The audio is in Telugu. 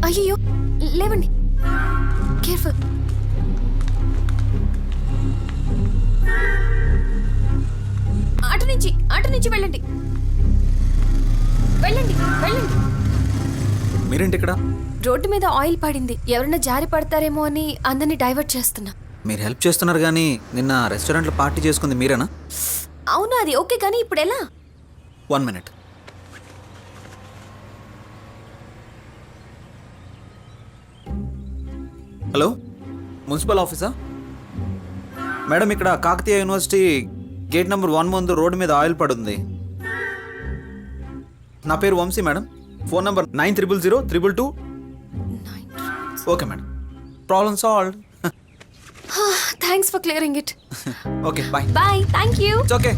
అయ్యో లేవండి, కేర్ఫుల్. అటు నుంచి వెళ్ళండి, వెళ్ళండి వెళ్ళండి. మీరేంటి ఇక్కడ? రోడ్డు మీద ఆయిల్ పడింది, ఎవరైనా జారి పడతారేమో అని అందరినీ డైవర్ట్ చేస్తున్నా. మీరు హెల్ప్ చేస్తున్నారు కానీ నిన్న రెస్టారెంట్లో పార్టీ చేసుకుంది మీరేనా? అవును, అది ఓకే, కానీ ఇప్పుడు ఎలా? 1 minute. హలో, మున్సిపల్ ఆఫీసా? మేడం, ఇక్కడ కాకతీయ యూనివర్సిటీ గేట్ నెంబర్ 1 ముందు రోడ్డు మీద ఆయిల్ పడుంది. నా పేరు Vamsi madam. Phone number 90000222. Okay madam, problem solved. Thanks for clearing it. Okay, bye. Bye, thank you. It's okay.